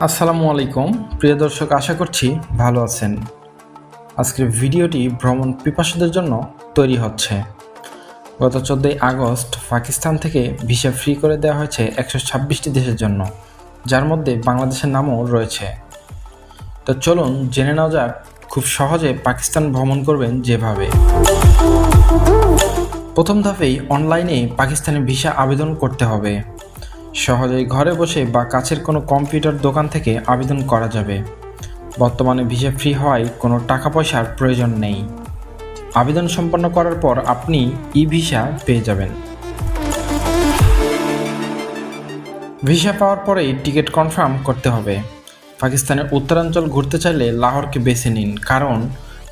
আসসালামু আলাইকুম প্রিয় দর্শক, আশা করছি ভালো আছেন। আজকের ভিডিওটি ভ্রমণ পিপাসুদের জন্য তৈরি হচ্ছে। গত 14 আগস্ট পাকিস্তান থেকে ভিসা ফ্রি করে দেওয়া হয়েছে 126টি দেশের জন্য, যার মধ্যে বাংলাদেশের নামও রয়েছে। তো চলুন জেনে নেওয়া যাক খুব সহজে পাকিস্তান ভ্রমণ করবেন যেভাবে। প্রথম ধাপেই অনলাইনে পাকিস্তানে ভিসা আবেদন করতে হবে। সহজেই ঘরে বসে বা কাছের কোনো কম্পিউটার দোকান থেকে আবেদন করা যাবে। বর্তমানে ভিসা ফ্রি হওয়ায় কোনো টাকা পয়সার প্রয়োজন নেই। আবেদন সম্পন্ন করার পর আপনি ই ভিসা পেয়ে যাবেন। ভিসা পাওয়ার পরেই টিকিট কনফার্ম করতে হবে। পাকিস্তানের উত্তরাঞ্চল ঘুরতে চাইলে লাহোরকে বেছে নিন, কারণ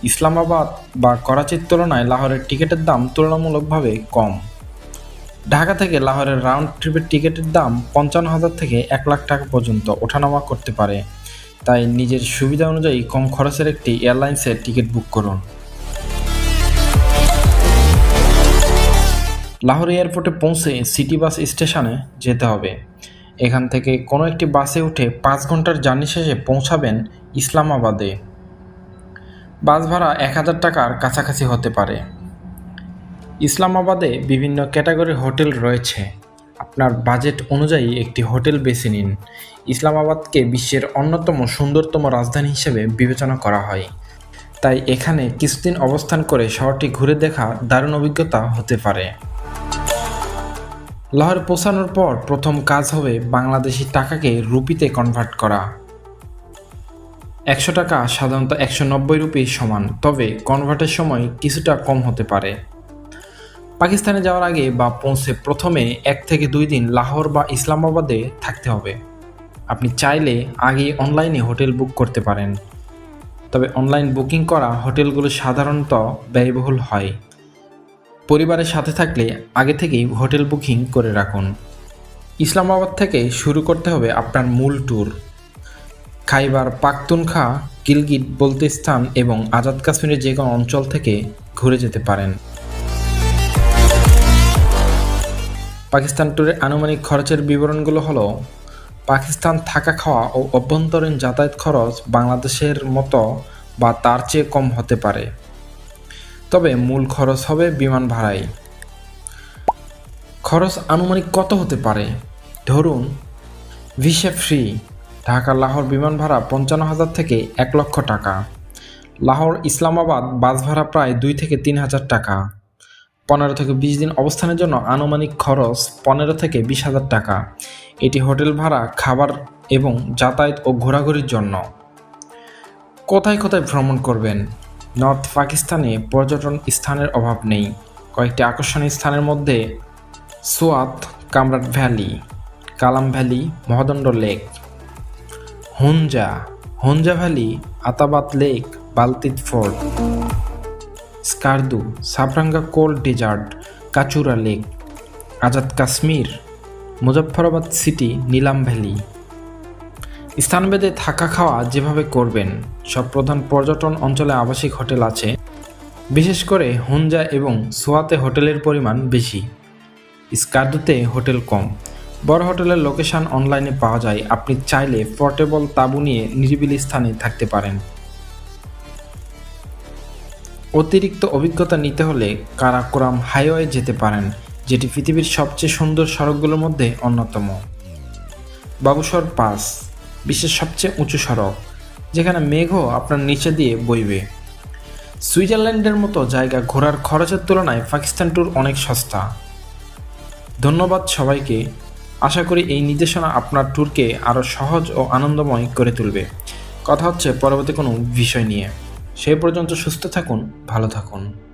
ইসলামাবাদ বা করাচির তুলনায় লাহোরের টিকিটের দাম তুলনামূলকভাবে কম। ঢাকা থেকে লাহোরের রাউন্ড ট্রিপের টিকিটের দাম 55,000 থেকে 1 লাখ টাকা পর্যন্ত ওঠানামা করতে পারে, তাই নিজের সুবিধা অনুযায়ী কম খরচের একটি এয়ারলাইন্সের টিকিট বুক করুন। লাহোর এয়ারপোর্টে পৌঁছে সিটি বাস স্টেশনে যেতে হবে। এখান থেকে কোনো একটি বাসে উঠে 5 ঘন্টার জার্নি শেষে পৌঁছাবেন ইসলামাবাদে। বাস ভাড়া 1000 টাকার কাছাকাছি হতে পারে। ইসলামাবাদে বিভিন্ন ক্যাটাগরির হোটেল রয়েছে। আপনার বাজেট অনুযায়ী একটি হোটেল বেছে নিন। ইসলামাবাদকে বিশ্বের অন্যতম সুন্দরতম রাজধানী হিসেবে বিবেচনা করা হয়, তাই এখানে কিছুদিন অবস্থান করে শহরটি ঘুরে দেখা দারুণ অভিজ্ঞতা হতে পারে। লাহোরে পৌঁছানোর পর প্রথম কাজ হবে বাংলাদেশি টাকাকে রুপিতে কনভার্ট করা। 100 টাকা সাধারণত 190 রুপির সমান, তবে কনভার্টের সময় কিছুটা কম হতে পারে। পাকিস্তানে যাওয়ার আগে বা পৌঁছে প্রথমে 1 থেকে 2 দিন লাহোর বা ইসলামাবাদে থাকতে হবে। আপনি চাইলে আগে অনলাইনে হোটেল বুক করতে পারেন, তবে অনলাইন বুকিং করা হোটেলগুলো সাধারণত ব্যয়বহুল হয়। পরিবারের সাথে থাকলে আগে থেকেই হোটেল বুকিং করে রাখুন। ইসলামাবাদ থেকে শুরু করতে হবে আপনার মূল ট্যুর। খাইবার পাখতুনখা, গিলগিট বলতিস্তান এবং আজাদ কাশ্মীরের যে কোনো অঞ্চল থেকে ঘুরে যেতে পারেন। পাকিস্তান ট্যুরের আনুমানিক খরচের বিবরণগুলো হলো: পাকিস্তান থাকা, খাওয়া ও অভ্যন্তরীণ যাতায়াত খরচ বাংলাদেশের মতো বা তার চেয়ে কম হতে পারে, তবে মূল খরচ হবে বিমান ভাড়াই। খরচ আনুমানিক কত হতে পারে? ধরুন ভিসা ফ্রি, ঢাকা লাহোর বিমান ভাড়া 55,000 থেকে 1 লক্ষ টাকা। লাহোর ইসলামাবাদ বাস ভাড়া প্রায় 2 থেকে 3,000 টাকা। 15 থেকে 20 দিন অবস্থানের জন্য আনুমানিক খরচ 15 থেকে 20,000 টাকা। এটি হোটেল ভাড়া, খাবার এবং যাতায়াত ও ঘোরাঘুরির জন্য। কোথায় কোথায় ভ্রমণ করবেন? নর্থ পাকিস্তানে পর্যটন স্থানের অভাব নেই। কয়েকটি আকর্ষণীয় স্থানের মধ্যে Swat, Kumrat valley, Kalam valley, Mahodand lake, Hunza valley, Attabad lake, Baltit fort, Skardu, Sarfaranga cold desert, Kachura lake, Azad Kashmir, Muzaffarabad city, Neelum valley. স্থানভেদে থাকা খাওয়া যেভাবে করবেন। সব প্রধান পর্যটন অঞ্চলে আবাসিক হোটেল আছে, বিশেষ করে হুঞ্জা এবং সোয়াতে হোটেলের পরিমাণ বেশি। স্কারদুতে হোটেল কম। বড় হোটেলের লোকেশন অনলাইনে পাওয়া যায়। আপনি চাইলে পোর্টেবল তাঁবু নিয়ে নিরিবিলি স্থানে থাকতে পারেন। অতিরিক্ত অভিজ্ঞতা নিতে হলে কারাকোরাম হাইওয়ে যেতে পারেন, যেটি পৃথিবীর সবচেয়ে সুন্দর সড়কগুলোর মধ্যে অন্যতম। বাবুসর পাস, বিশ্বের সবচেয়ে উঁচু সড়ক, যেখানে মেঘও আপনার নিচে দিয়ে বইবে। সুইজারল্যান্ডের মতো জায়গা ঘোরার খরচের তুলনায় পাকিস্তান ট্যুর অনেক সস্তা। ধন্যবাদ সবাইকে। আশা করি এই নির্দেশনা আপনার ট্যুরকে আরও সহজ ও আনন্দময় করে তুলবে। কথা হচ্ছে পরবর্তী কোনো বিষয় নিয়ে। সেই পর্যন্ত সুস্থ থাকুন, ভালো থাকুন।